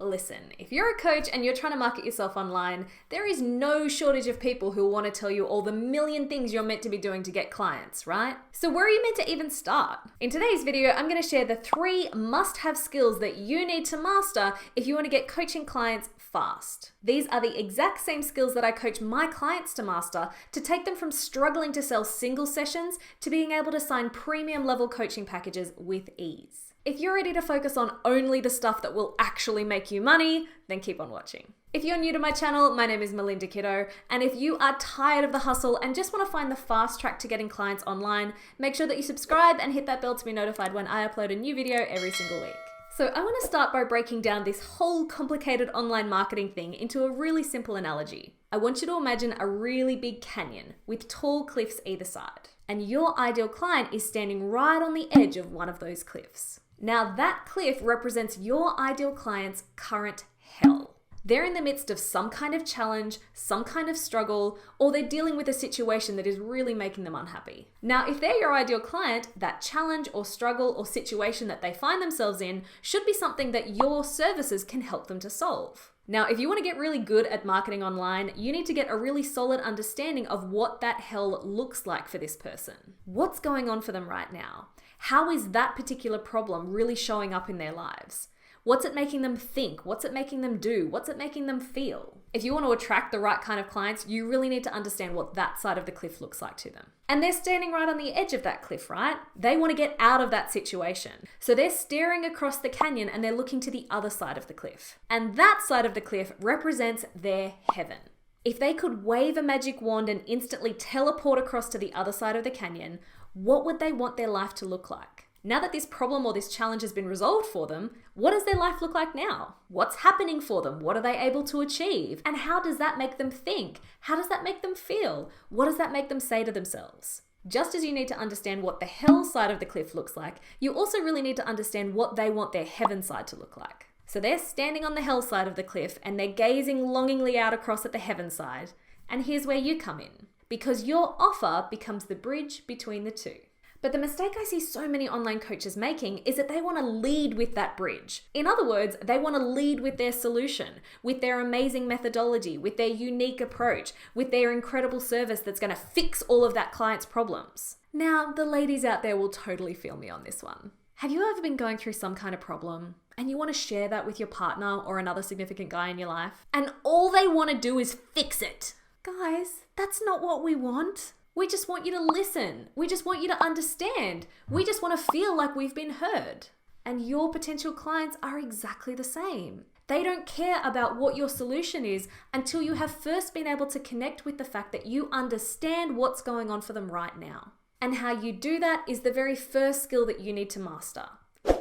Listen, if you're a coach and you're trying to market yourself online, there is no shortage of people who want to tell you all the million things you're meant to be doing to get clients, right? So where are you meant to even start? In today's video, I'm going to share the 3 must-have skills that you need to master if you want to get coaching clients fast. These are the exact same skills that I coach my clients to master to take them from struggling to sell single sessions to being able to sign premium level coaching packages with ease. If you're ready to focus on only the stuff that will actually make you money, then keep on watching. If you're new to my channel, my name is Melinda Kitto, and if you are tired of the hustle and just want to find the fast track to getting clients online, make sure that you subscribe and hit that bell to be notified when I upload a new video every single week. So I want to start by breaking down this whole complicated online marketing thing into a really simple analogy. I want you to imagine a really big canyon with tall cliffs either side, and your ideal client is standing right on the edge of one of those cliffs. Now that cliff represents your ideal client's current hell. They're in the midst of some kind of challenge, some kind of struggle, or they're dealing with a situation that is really making them unhappy. Now, if they're your ideal client, that challenge or struggle or situation that they find themselves in should be something that your services can help them to solve. Now, if you want to get really good at marketing online, you need to get a really solid understanding of what that hell looks like for this person. What's going on for them right now? How is that particular problem really showing up in their lives? What's it making them think? What's it making them do? What's it making them feel? If you want to attract the right kind of clients, you really need to understand what that side of the cliff looks like to them. And they're standing right on the edge of that cliff, right? They want to get out of that situation. So they're staring across the canyon and they're looking to the other side of the cliff. And that side of the cliff represents their heaven. If they could wave a magic wand and instantly teleport across to the other side of the canyon, what would they want their life to look like? Now that this problem or this challenge has been resolved for them, what does their life look like now? What's happening for them? What are they able to achieve? And how does that make them think? How does that make them feel? What does that make them say to themselves? Just as you need to understand what the hell side of the cliff looks like, you also really need to understand what they want their heaven side to look like. So they're standing on the hell side of the cliff and they're gazing longingly out across at the heaven side. And here's where you come in, because your offer becomes the bridge between the two. But the mistake I see so many online coaches making is that they want to lead with that bridge. In other words, they want to lead with their solution, with their amazing methodology, with their unique approach, with their incredible service that's going to fix all of that client's problems. Now, the ladies out there will totally feel me on this one. Have you ever been going through some kind of problem and you want to share that with your partner or another significant guy in your life, and all they want to do is fix it? Guys, that's not what we want. We just want you to listen. We just want you to understand. We just want to feel like we've been heard. And your potential clients are exactly the same. They don't care about what your solution is until you have first been able to connect with the fact that you understand what's going on for them right now. And how you do that is the very first skill that you need to master: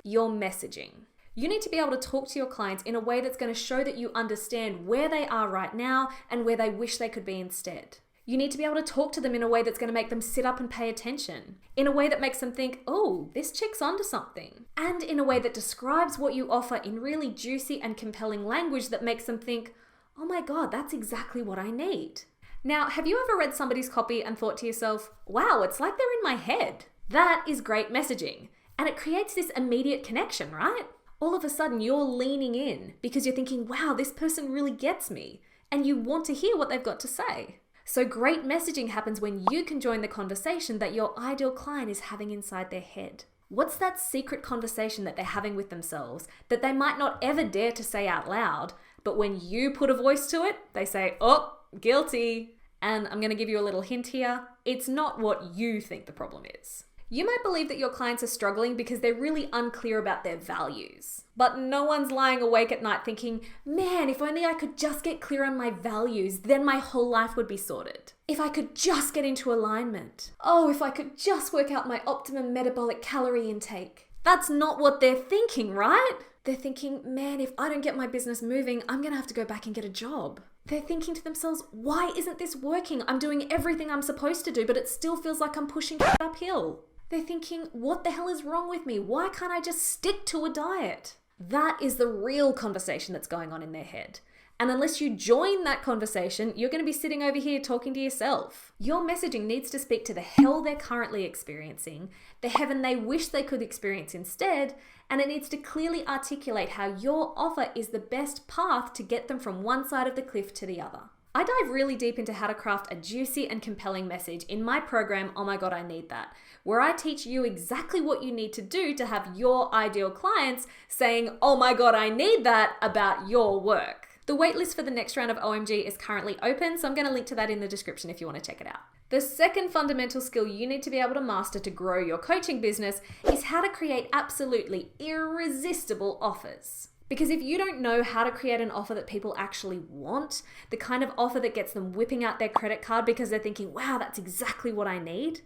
your messaging. You need to be able to talk to your clients in a way that's going to show that you understand where they are right now and where they wish they could be instead. You need to be able to talk to them in a way that's going to make them sit up and pay attention, in a way that makes them think, oh, this chick's onto something, and in a way that describes what you offer in really juicy and compelling language that makes them think, oh my God, that's exactly what I need. Now, have you ever read somebody's copy and thought to yourself, wow, it's like they're in my head? That is great messaging, and it creates this immediate connection, right? All of a sudden, you're leaning in because you're thinking, wow, this person really gets me, and you want to hear what they've got to say. So great messaging happens when you can join the conversation that your ideal client is having inside their head. What's that secret conversation that they're having with themselves that they might not ever dare to say out loud, but when you put a voice to it, they say, oh, guilty. And I'm going to give you a little hint here. It's not what you think the problem is. You might believe that your clients are struggling because they're really unclear about their values. But no one's lying awake at night thinking, man, if only I could just get clear on my values, then my whole life would be sorted. If I could just get into alignment. Oh, if I could just work out my optimum metabolic calorie intake. That's not what they're thinking, right? They're thinking, man, if I don't get my business moving, I'm going to have to go back and get a job. They're thinking to themselves, why isn't this working? I'm doing everything I'm supposed to do, but it still feels like I'm pushing uphill. They're thinking, what the hell is wrong with me? Why can't I just stick to a diet? That is the real conversation that's going on in their head. And unless you join that conversation, you're going to be sitting over here talking to yourself. Your messaging needs to speak to the hell they're currently experiencing, the heaven they wish they could experience instead, and it needs to clearly articulate how your offer is the best path to get them from one side of the cliff to the other. I dive really deep into how to craft a juicy and compelling message in my program, Oh My God, I Need That, where I teach you exactly what you need to do to have your ideal clients saying, oh my God, I need that about your work. The waitlist for the next round of OMG is currently open, so I'm going to link to that in the description if you want to check it out. The second fundamental skill you need to be able to master to grow your coaching business is how to create absolutely irresistible offers. Because if you don't know how to create an offer that people actually want, the kind of offer that gets them whipping out their credit card because they're thinking, wow, that's exactly what I need,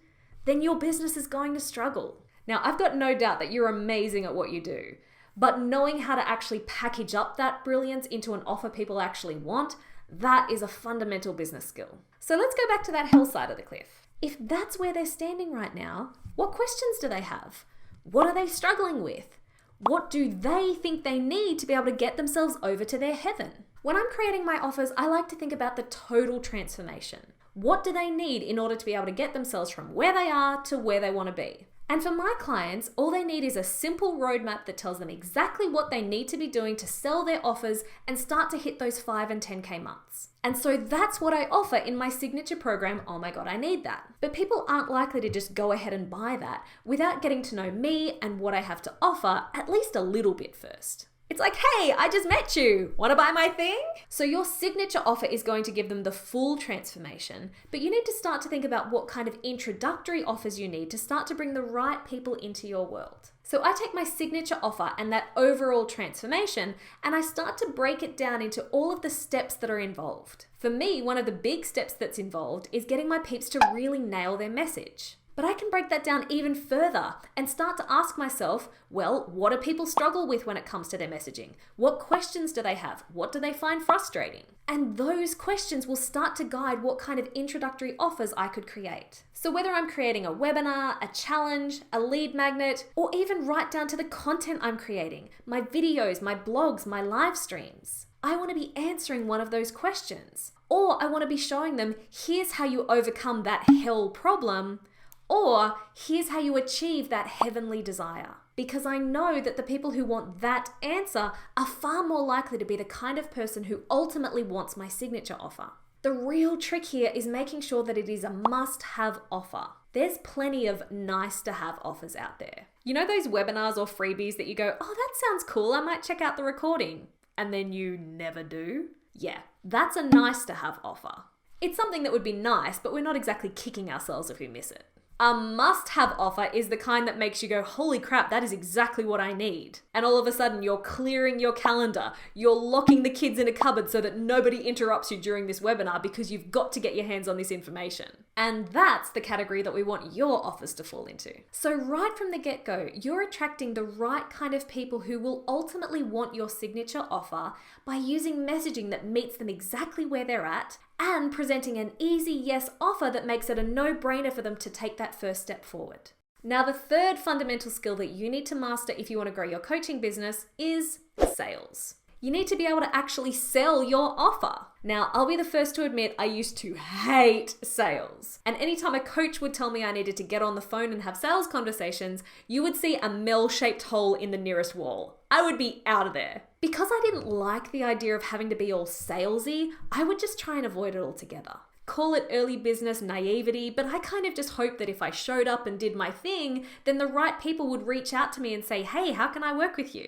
then your business is going to struggle. Now, I've got no doubt that you're amazing at what you do, but knowing how to actually package up that brilliance into an offer people actually want, that is a fundamental business skill. So let's go back to that hell side of the cliff. If that's where they're standing right now, what questions do they have? What are they struggling with? What do they think they need to be able to get themselves over to their heaven? When I'm creating my offers, I like to think about the total transformation. What do they need in order to be able to get themselves from where they are to where they want to be? And for my clients, all they need is a simple roadmap that tells them exactly what they need to be doing to sell their offers and start to hit those 5 and 10K months. And so that's what I offer in my signature program, Oh My God, I Need That. But people aren't likely to just go ahead and buy that without getting to know me and what I have to offer at least a little bit first. It's like, hey, I just met you. Want to buy my thing? So your signature offer is going to give them the full transformation, but you need to start to think about what kind of introductory offers you need to start to bring the right people into your world. So I take my signature offer and that overall transformation, and I start to break it down into all of the steps that are involved. For me, one of the big steps that's involved is getting my peeps to really nail their message. But I can break that down even further and start to ask myself, well, what do people struggle with when it comes to their messaging? What questions do they have? What do they find frustrating? And those questions will start to guide what kind of introductory offers I could create. So whether I'm creating a webinar, a challenge, a lead magnet, or even right down to the content I'm creating, my videos, my blogs, my live streams, I want to be answering one of those questions. Or I want to be showing them, here's how you overcome that hell problem. Or here's how you achieve that heavenly desire. Because I know that the people who want that answer are far more likely to be the kind of person who ultimately wants my signature offer. The real trick here is making sure that it is a must-have offer. There's plenty of nice-to-have offers out there. You know those webinars or freebies that you go, oh, that sounds cool, I might check out the recording, and then you never do? Yeah, that's a nice-to-have offer. It's something that would be nice, but we're not exactly kicking ourselves if we miss it. A must-have offer is the kind that makes you go, holy crap, that is exactly what I need. And all of a sudden you're clearing your calendar, you're locking the kids in a cupboard so that nobody interrupts you during this webinar because you've got to get your hands on this information. And that's the category that we want your offers to fall into. So right from the get-go, you're attracting the right kind of people who will ultimately want your signature offer by using messaging that meets them exactly where they're at and presenting an easy yes offer that makes it a no-brainer for them to take that first step forward. Now, the third fundamental skill that you need to master if you want to grow your coaching business is sales. You need to be able to actually sell your offer. Now, I'll be the first to admit I used to hate sales. And anytime a coach would tell me I needed to get on the phone and have sales conversations, you would see a Mel-shaped hole in the nearest wall. I would be out of there. Because I didn't like the idea of having to be all salesy, I would just try and avoid it altogether. Call it early business naivety, but I kind of just hoped that if I showed up and did my thing, then the right people would reach out to me and say, hey, how can I work with you?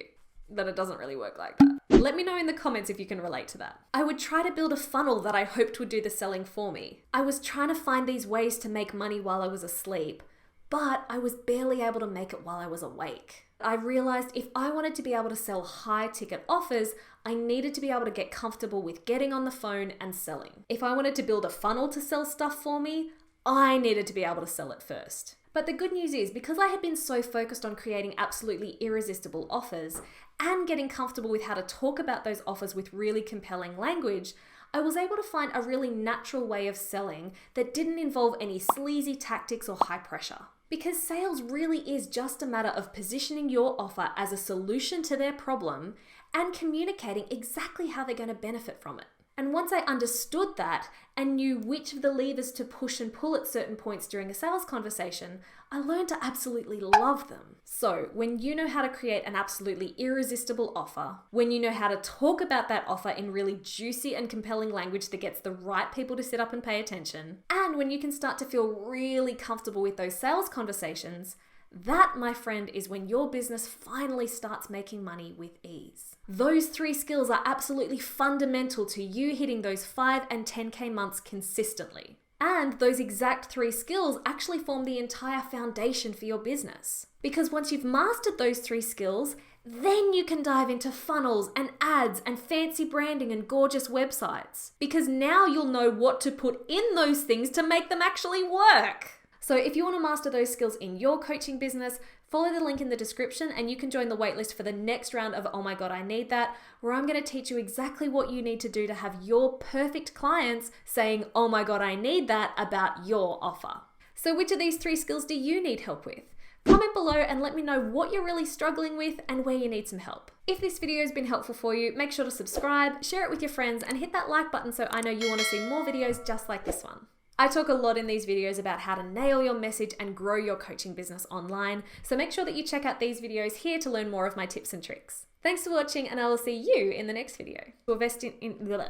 But it doesn't really work like that. Let me know in the comments if you can relate to that. I would try to build a funnel that I hoped would do the selling for me. I was trying to find these ways to make money while I was asleep, but I was barely able to make it while I was awake. I realized if I wanted to be able to sell high ticket offers, I needed to be able to get comfortable with getting on the phone and selling. If I wanted to build a funnel to sell stuff for me, I needed to be able to sell it first. But the good news is, because I had been so focused on creating absolutely irresistible offers and getting comfortable with how to talk about those offers with really compelling language, I was able to find a really natural way of selling that didn't involve any sleazy tactics or high pressure. Because sales really is just a matter of positioning your offer as a solution to their problem and communicating exactly how they're going to benefit from it. And once I understood that and knew which of the levers to push and pull at certain points during a sales conversation, I learned to absolutely love them. So when you know how to create an absolutely irresistible offer, when you know how to talk about that offer in really juicy and compelling language that gets the right people to sit up and pay attention, and when you can start to feel really comfortable with those sales conversations, that, my friend, is when your business finally starts making money with ease. Those 3 skills are absolutely fundamental to you hitting those 5 and 10K months consistently. And those exact 3 skills actually form the entire foundation for your business. Because once you've mastered those 3 skills, then you can dive into funnels and ads and fancy branding and gorgeous websites. Because now you'll know what to put in those things to make them actually work. So if you want to master those skills in your coaching business, follow the link in the description and you can join the waitlist for the next round of Oh My God, I Need That, where I'm going to teach you exactly what you need to do to have your perfect clients saying, oh my God, I need that about your offer. So which of these 3 skills do you need help with? Comment below and let me know what you're really struggling with and where you need some help. If this video has been helpful for you, make sure to subscribe, share it with your friends, and hit that like button so I know you want to see more videos just like this one. I talk a lot in these videos about how to nail your message and grow your coaching business online, so make sure that you check out these videos here to learn more of my tips and tricks. Thanks for watching, and I will see you in the next video. To invest in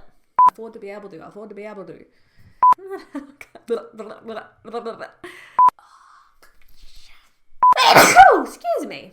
afford to be able to. Oh, excuse me.